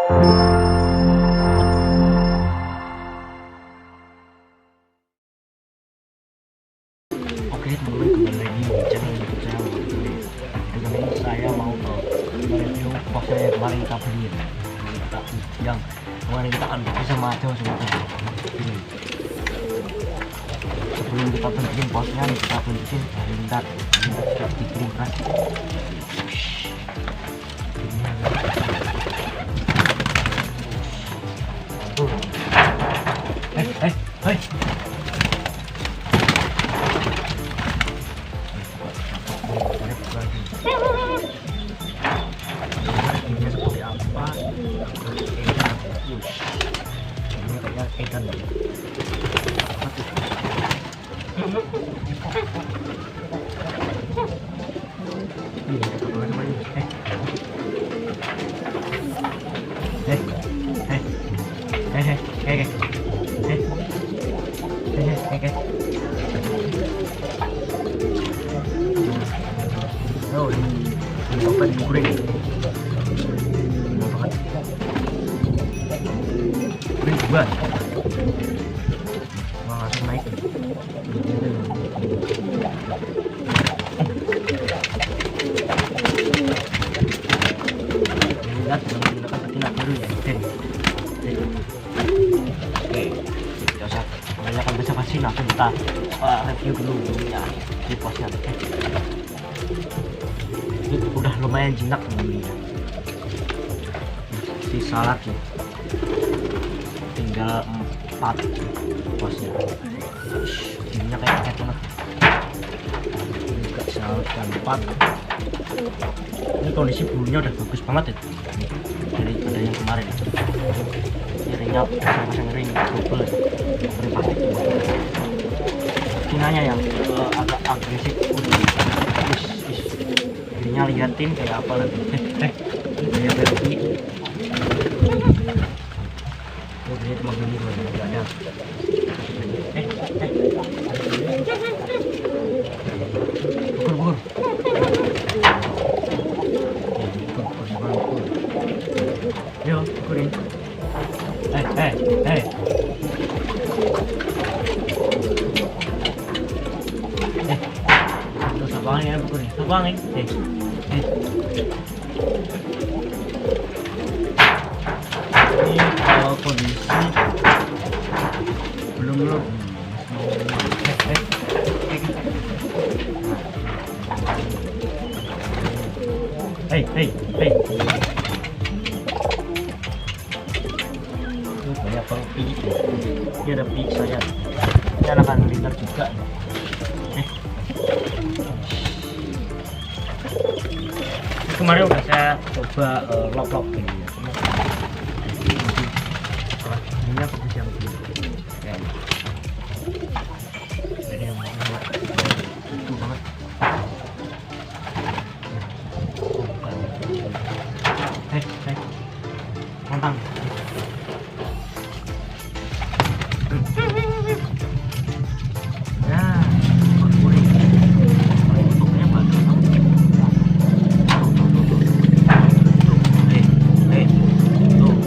Oke teman-teman, kembali lagi di channel YouTube saya. Kali ini saya mau mereview posnya yang kemarin kita beli, yang kemarin kita unboxing sama Ajo sebentar. Sebelum kita bentukin posnya, kita bentukin bentar sudah dikirim keras. Hei. Ini seperti apa? Ini kayaknya edan ya. Oh, ini obat goreng. Enak banget. Goreng juga. Wah, langsung naik. Lihat menggunakan betina baru ya, Den. Oke, tidak usah kebanyakan basa-basi, langsung kita review dulu ya di posnya. Ini udah lumayan jinak ini ya. Sisa lagi tinggal 4 posnya. Jadinya kayak paket banget. Ini juga sisa 4. Ini kondisi bulunya udah bagus banget ya, daripada yang kemarin. Ringnya pasang ring double, ring plastik. Betinanya yang agak agresif. Jadinya liatin kayak apa lagi. Kayak berarti oh dia cuma gini loh, nggak ada. Bukur. Yo, bukurin. Terus abangin ya, bukurin. Abangin. Ini kalau kondisi belum Hey. Ini banyak banget pijit ya. Ini ada pijit saya. Ini anak liter juga. Kemarin udah saya coba lock ini ya. Ini fokus yang ini. Ini yang itu banget. Montang. Nah, kuning. Bentuknya bagus banget.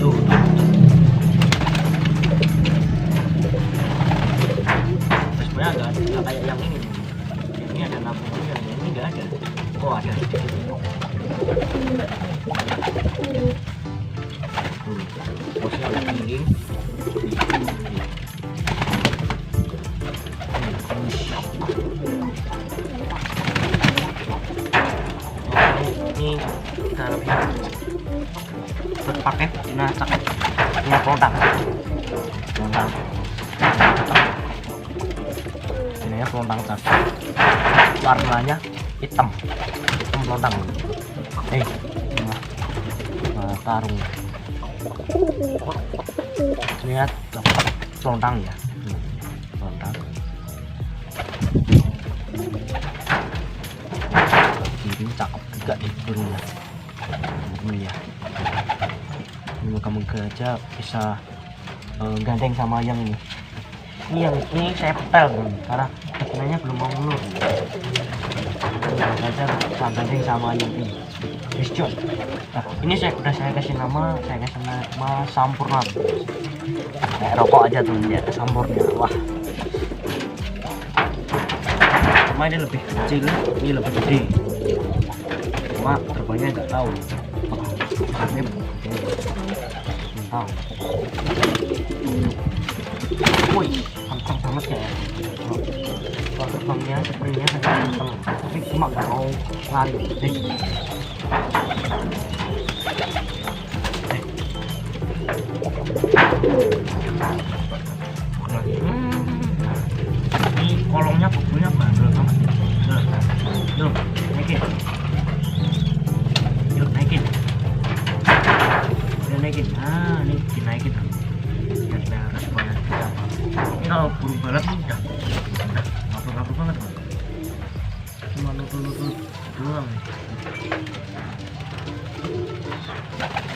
Tuh. Sebenarnya nggak kayak yang ini. Ini ada nabungnya, ini nggak ada. Oh ada. Posnya udah tinggi. Ini dalamnya berpakai Cina cakep, punya pelontang. Ini ya pelontang cakep, warnanya hitam pelontang. Tarung. Lihat pelontang ya, pelontang. Ini cakep juga nih burungnya. Ini ya. Moga-moga aja bisa gandeng sama yang ini. Ini saya petel belum, karena betinanya belum mau ngelur. Moga aja bisa gandeng sama yang ini. Christian. Nah, ini saya kasih nama Sampurna. Kayak rokok aja tuh dia sampurnya. Wah. Cuma ini lebih kecil, ini lebih gede. Cuma terbangnya nggak tahu. Ini tahu. Woi, kencang banget ya. Kalau terbangnya sepertinya saya kencang, tapi cuma nggak mau lari. Ini kolongnya bukunya bandel banget. Yuk, naikin. Yuk, naikin. Udah naikin. Ah, ini dinaikin. Biar responnya kita. Ini kalau burung balat ini udah ngapur-ngapur banget, Bang. Cuma nutul-nutul doang.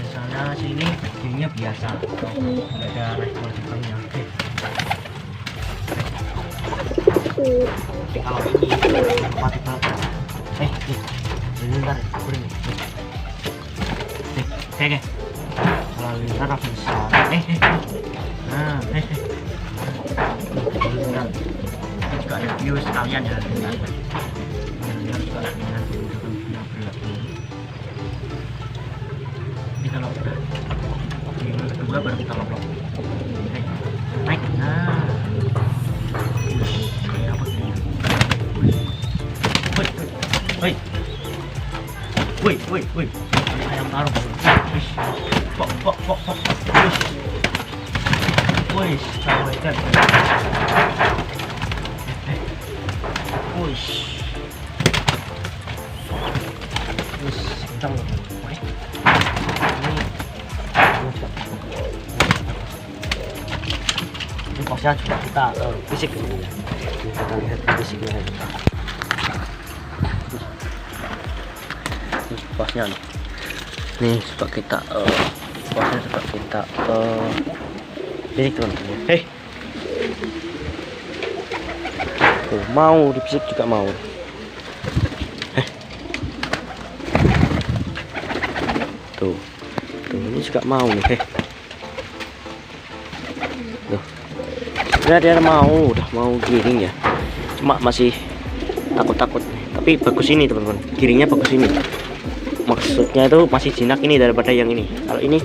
Misalnya sini begininya biasa, nggak ada respon sebenarnya. Tapi kalau ini mati banget. Ini ntar kuring nih. Oke. Kalau ntar langsung bisa. Nah, ini juga ada video sekalian ya. Ini juga dengan berlaku. Ini kalau udah yang kedua baru kita loblok. Naik. Nah, kayak apa gini? Woi. Ayam taruh. Pok. Woi, sampaikan. Woi. Kencang. Ini posnya juga kita fisik dulu ya. Kita lihat fisiknya. Ini posnya nih. Nih coba kita posnya coba kita fisik teman-teman. Tuh, mau di fisik juga mau. Tuh ini juga mau nih. Tuh. Dia udah mau giring ya, cuma masih takut tapi bagus ini teman-teman, giringnya bagus ini, maksudnya itu masih jinak ini daripada yang ini. Kalau ini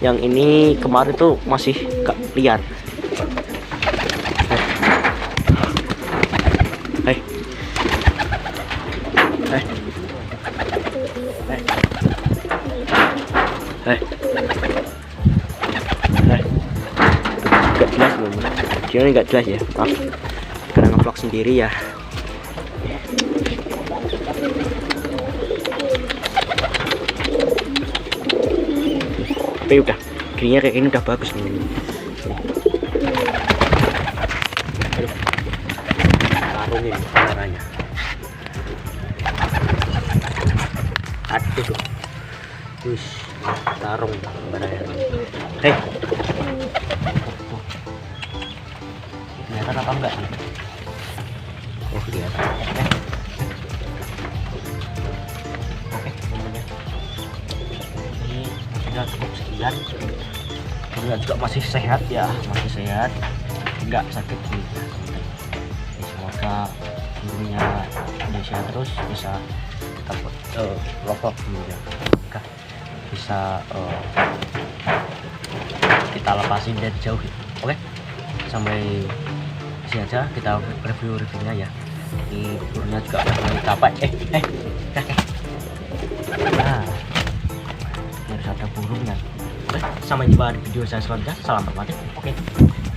yang ini kemarin tuh masih gak liar. Gak jelas belum, dia nggak jelas ya, maaf karena ngevlog sendiri ya. Tapi udah giringnya kayak ini udah bagus nih. Tarungin kameranya. Aduh, wis tarung kameranya. Kelihatan apa enggak sih? Oh, kelihatan. Oke, teman-teman. Ini sudah cukup sekian. Burungnya juga masih sehat ya, enggak sakit sih. Semoga burungnya Indonesia terus bisa kita loblok ya. Bisa kita lepasin dari jauh. Oke, sampai sini aja kita reviewnya ya. Ini burungnya juga mulai capek. Nah, harus ada burungnya. Oke, sampai jumpa di video saya selanjutnya. Salam bermati. Oke.